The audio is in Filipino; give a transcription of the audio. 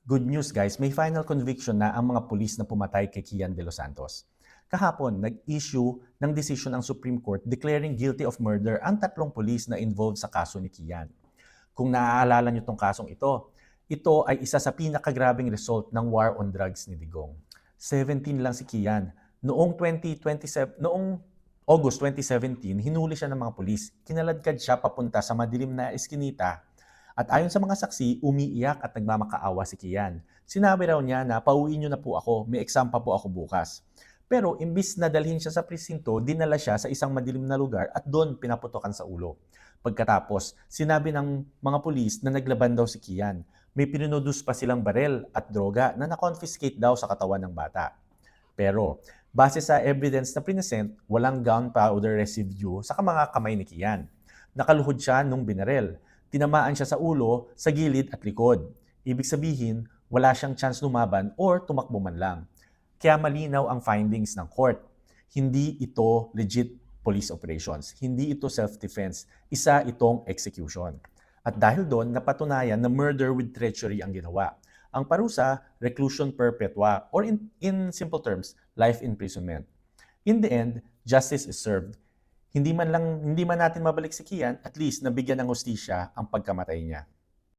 Good news guys, may final conviction na ang mga pulis na pumatay kay Kian De Los Santos. Kahapon, nag-issue ng decision ang Supreme Court declaring guilty of murder ang 3 pulis na involved sa kaso ni Kian. Kung naaalala niyo tong kasong ito ay isa sa pinakagrabing result ng war on drugs ni Digong. 17 lang si Kian. Noong August 2017, hinuli siya ng mga pulis. Kinaladkad siya papunta sa madilim na eskinita. At ayon sa mga saksi, umiiyak at nagmamakaawa si Kian. Sinabi raw niya na pauwiin niyo na po ako, may exam pa po ako bukas. Pero imbis na dalhin siya sa presinto, dinala siya sa isang madilim na lugar at doon pinaputokan sa ulo. Pagkatapos, sinabi ng mga pulis na naglaban daw si Kian. May pinunodus pa silang barel at droga na na-confiscate daw sa katawan ng bata. Pero, base sa evidence na present, walang gunpowder residue sa mga kamay ni Kian. Nakaluhod siya nung binarel. Tinamaan siya sa ulo, sa gilid at likod. Ibig sabihin, wala siyang chance lumaban or tumakbo man lang. Kaya malinaw ang findings ng court. Hindi ito legit police operations. Hindi ito self-defense. Isa itong execution. At dahil doon, napatunayan na murder with treachery ang ginawa. Ang parusa, reclusion perpetua, or in simple terms, life imprisonment. In the end, justice is served. Hindi man natin mabalik si Kian, at least nabigyan ng hustisya ang pagkamatay niya.